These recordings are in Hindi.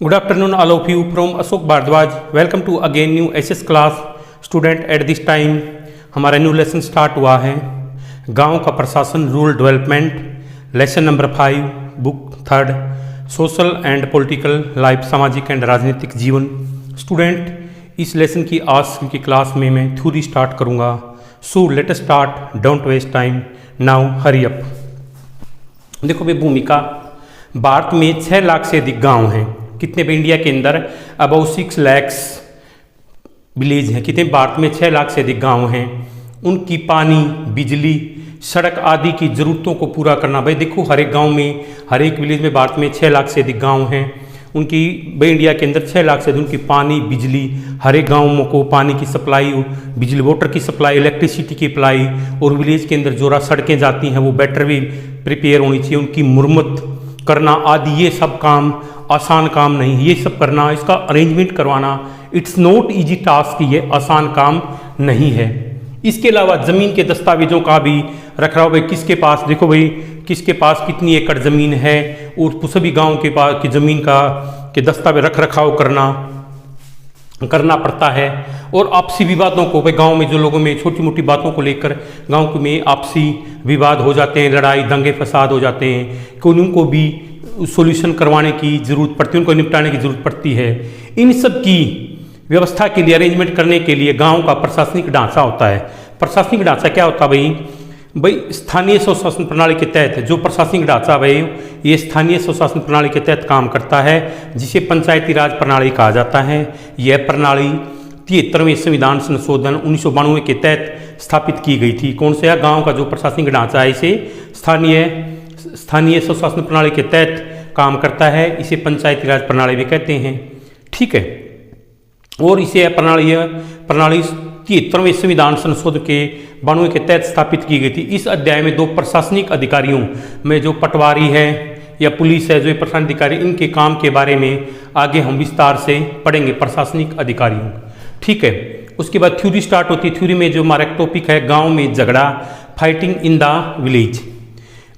Good afternoon, all of you from Ashok Bhardwaj. Welcome to again new SS class. Student at this time हमारा न्यू लेसन स्टार्ट हुआ है गांव का प्रशासन rural development lesson number 5 book 3 social and political life सामाजिक एंड राजनीतिक जीवन। स्टूडेंट इस लेसन की आज की क्लास में मैं थ्योरी स्टार्ट करूंगा। So let us start, don't waste time, now hurry up. देखो भाई, भूमिका भारत में 6 लाख से अधिक गांव हैं। कितने पे? इंडिया के अंदर अबाउट 6 लाख विलेज हैं। कितने? भारत में 6 लाख से अधिक गांव हैं। उनकी पानी, बिजली, सड़क आदि की ज़रूरतों को पूरा करना। भाई देखो, हर एक गांव में, हर एक विलेज में भारत में 6 लाख से अधिक गांव हैं। उनकी भाई इंडिया के अंदर 6 लाख से अधिक उनकी पानी, बिजली, हर एक गाँव को पानी की सप्लाई, बिजली, वाटर की सप्लाई, इलेक्ट्रिसिटी की सप्लाई, और विलेज के अंदर जो सड़कें जाती हैं वो बेटर भी प्रिपेयर होनी चाहिए। उनकी मुरम्मत करना आदि, ये सब काम आसान काम नहीं। ये सब करना, इसका अरेंजमेंट करवाना, इट्स नॉट इजी टास्क। ये आसान काम नहीं है। इसके अलावा ज़मीन के दस्तावेजों का भी रख रहा हो। भाई किसके पास, देखो भाई किसके पास कितनी एकड़ ज़मीन है, और सभी गाँव के पास की ज़मीन के दस्तावेज रख रखाव करना पड़ता है। और आपसी विवादों को, भाई गांव में जो लोगों में छोटी मोटी बातों को लेकर गांव में आपसी विवाद हो जाते हैं, लड़ाई दंगे फसाद हो जाते हैं, कि उनको भी सॉल्यूशन करवाने की ज़रूरत पड़ती है, उनको निपटाने की ज़रूरत पड़ती है। इन सब की व्यवस्था के लिए, अरेंजमेंट करने के लिए गांव का प्रशासनिक ढांचा होता है। प्रशासनिक ढांचा क्या होता है भाई? स्थानीय स्वशासन प्रणाली के तहत जो प्रशासनिक ढांचा भाई, ये स्थानीय स्वशासन प्रणाली के तहत काम करता है, जिसे पंचायती राज प्रणाली कहा जाता है। यह प्रणाली 73वें संविधान संशोधन 1992 के तहत स्थापित की गई थी। कौन सा? गांव का जो प्रशासनिक ढांचा है, इसे स्थानीय स्वशासन प्रणाली के तहत काम करता है। इसे पंचायती राज प्रणाली भी कहते हैं। ठीक है। और इसे प्रणाली 73वें संविधान संशोधन के 92 के तहत स्थापित की गई थी। इस अध्याय में 2 प्रशासनिक अधिकारियों में जो पटवारी है या पुलिस है, जो प्रशासनिक अधिकारी, इनके काम के बारे में आगे हम विस्तार से पढ़ेंगे, प्रशासनिक अधिकारियों। ठीक है। उसके बाद थ्योरी स्टार्ट होती है। थ्योरी में जो हमारा टॉपिक है, गांव में झगड़ा, fighting in the village.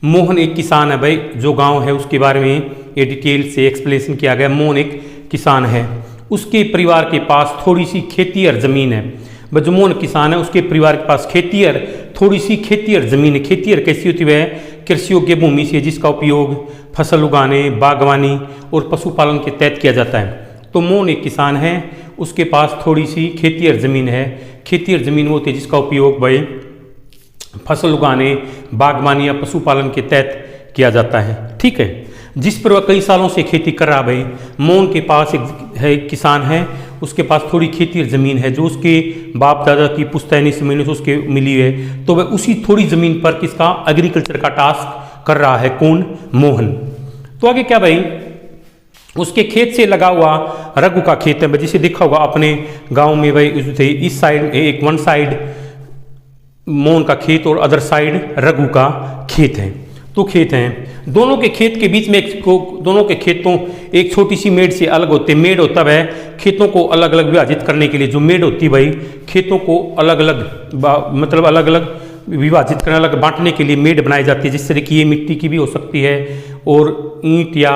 Mohan एक किसान है। भाई जो गांव है उसके बारे में ये डिटेल से एक्सप्लेनेशन किया गया। मोहन एक किसान है, उसके परिवार के पास थोड़ी सी खेतीहर ज़मीन है। जो मोहन किसान है, उसके परिवार के पास थोड़ी सी खेतीहर ज़मीन है। खेतीहर कैसी होती है? कृषि योग्य भूमि से जिसका उपयोग फसल उगाने, बागवानी और पशुपालन के तहत किया जाता है। तो मोहन एक किसान है, उसके पास थोड़ी सी खेतीहर ज़मीन है। खेतीहर ज़मीन वो होती है जिसका उपयोग भाई फसल उगाने, बागवानी या पशुपालन के तहत किया जाता है। ठीक है। जिस पर वह कई सालों से खेती कर रहा भाई, मोहन के पास एक किसान है, उसके पास थोड़ी खेती ज़मीन है जो उसके बाप दादा की पुश्तैनी ज़मीन से उसके मिली है। तो वह उसी थोड़ी ज़मीन पर किसका एग्रीकल्चर का टास्क कर रहा है। कौन? मोहन। तो आगे क्या भाई, उसके खेत से लगा हुआ रघु का खेत है, जिसे देखा होगा अपने गाँव में भाई, इस साइड एक वन साइड मोहन का खेत और अदर साइड रघु का खेत है। तो खेत हैं, दोनों के खेत के बीच में दोनों के खेतों एक छोटी सी मेड़ से अलग होते हैं। मेड़ होता है खेतों को अलग अलग विभाजित करने के लिए। जो मेड़ होती है भाई, खेतों को अलग अलग विभाजित करने, अलग बांटने के लिए मेड़ बनाई जाती है। जिस तरह की ये मिट्टी की भी हो सकती है, और ईंट या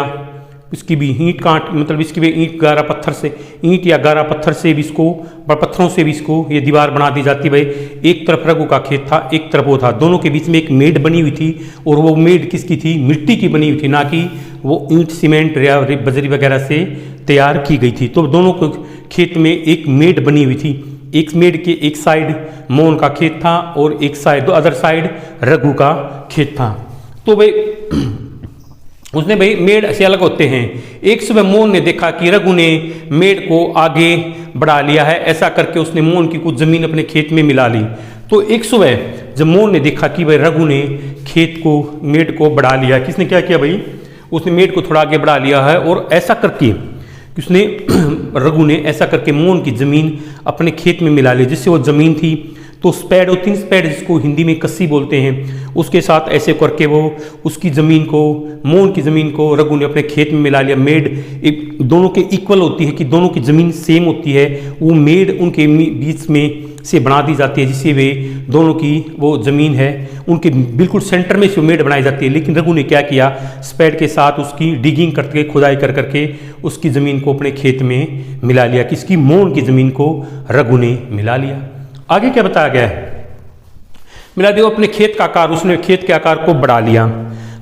इसकी भी ईंट काट, इसकी भी ईंट गारा पत्थर से, ईंट या गारा पत्थर से भी इसको, पत्थरों से भी इसको ये दीवार बना दी जाती है। भाई एक तरफ रघु का खेत था, एक तरफ वो था, दोनों के बीच में एक मेड़ बनी हुई थी। और वो मेड़ किसकी थी? मिट्टी की बनी हुई थी, ना कि वो ईंट सीमेंट या बजरी वगैरह से तैयार की गई थी। तो दोनों को खेत में एक मेड़ बनी हुई थी। एक मेड़ के एक साइड मोहन का खेत था और एक साइड, अदर साइड रघु का खेत था। तो भाई उसने भाई मेड़ से अलग होते हैं। एक सुबह मोहन ने देखा कि रघु ने मेड़ को आगे बढ़ा लिया है। ऐसा करके उसने मोहन की कुछ ज़मीन अपने खेत में मिला ली। तो एक सुबह जब मोहन ने देखा कि भाई रघु ने मेड़ को बढ़ा लिया, किसने क्या किया भाई? उसने मेड़ को थोड़ा आगे बढ़ा लिया है। और ऐसा करके रघु ने ऐसा करके मोहन की ज़मीन अपने खेत में मिला ली, जिससे वो ज़मीन थी तो स्पैड होती है, स्पैड जिसको हिंदी में कस्सी बोलते हैं, उसके साथ ऐसे करके वो उसकी ज़मीन को, मोहन की ज़मीन को रघु ने अपने खेत में मिला लिया। मेड एक दोनों के इक्वल होती है कि दोनों की ज़मीन सेम होती है, वो मेड उनके बीच में से बना दी जाती है, जिससे वे दोनों की वो ज़मीन है उनके बिल्कुल सेंटर में से मेड बनाई जाती है। लेकिन रघु ने क्या किया, स्पैड के साथ उसकी डिगिंग करके, खुदाई कर करके उसकी ज़मीन को अपने खेत में मिला लिया। किसकी? मोहन की ज़मीन को रघु ने मिला लिया। आगे क्या बताया गया है? मिला दिया अपने खेत का आकार, उसने खेत के आकार को बढ़ा लिया।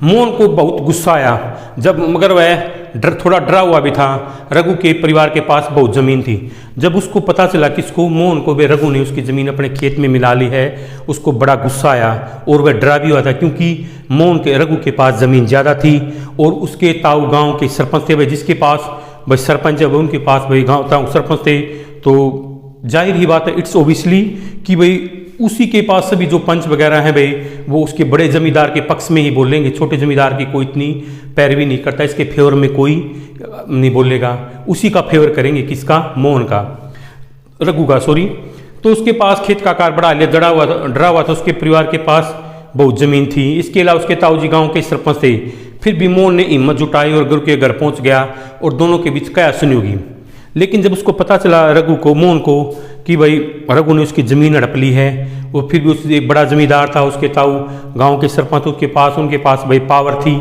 मोहन को बहुत गुस्सा आया जब, मगर वह थोड़ा डरा हुआ भी था। रघु के परिवार के पास बहुत ज़मीन थी। जब उसको पता चला कि इसको, मोहन को वे रघु ने उसकी ज़मीन अपने खेत में मिला ली है, उसको बड़ा गुस्सा आया और वह डरा भी हुआ था, क्योंकि मोहन के, रघु के पास ज़मीन ज़्यादा थी और उसके ताऊ गांव के सरपंच थे। भाई जिसके पास भाई सरपंच है, उनके पास भाई गाँव ताऊ सरपंच थे, तो जाहिर ही बात है, इट्स ओबियसली कि भाई उसी के पास सभी जो पंच वगैरह हैं भाई, वो उसके बड़े जमींदार के पक्ष में ही बोलेंगे। छोटे जमींदार की कोई इतनी पैरवी नहीं करता, इसके फेवर में कोई नहीं बोलेगा, उसी का फेवर करेंगे। किसका? मोहन का, रघु का, सॉरी। तो उसके पास खेत का आकार बढ़ा लिया, डरा हुआ था। उसके परिवार के पास बहुत ज़मीन थी। इसके अलावा उसके ताऊ जी गाँव के सरपंच थे। फिर भी मोहन ने हिम्मत जुटाई और गुरु के घर पहुँच गया और दोनों के बीच क्या सुनी होगी। लेकिन जब उसको पता चला रघु को, मोहन को, कि भाई रघु ने उसकी ज़मीन हड़प ली है, वो फिर भी उस एक बड़ा ज़मींदार था, उसके ताऊ गांव के सरपंच के पास, उनके पास भाई पावर थी,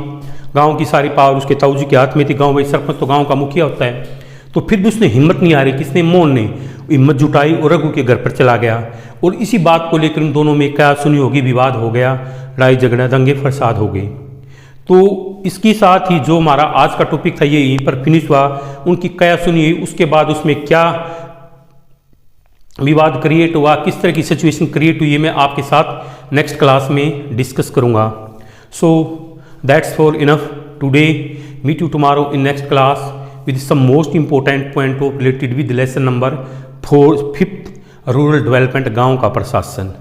गांव की सारी पावर उसके ताऊ जी के हाथ में थी। गांव भाई सरपंच तो गांव का मुखिया होता है। तो फिर भी उसने हिम्मत नहीं आ रही, किसने? मोहन ने हिम्मत जुटाई और रघु के घर पर चला गया। और इसी बात को लेकर इन दोनों में क्या सुनी होगी, विवाद हो गया, लड़ाई झगड़ा, दंगे फसाद हो गए। तो इसके साथ ही जो हमारा आज का टॉपिक था ये यहीं पर फिनिश हुआ। उनकी क्या सुनी हुई, उसके बाद उसमें क्या विवाद क्रिएट हुआ, किस तरह की सिचुएशन क्रिएट हुई, मैं आपके साथ नेक्स्ट क्लास में डिस्कस करूंगा। So that's for enough today. Meet you tomorrow in next class with some most important point of related with lesson number 4, 5th, rural development, गांव का प्रशासन।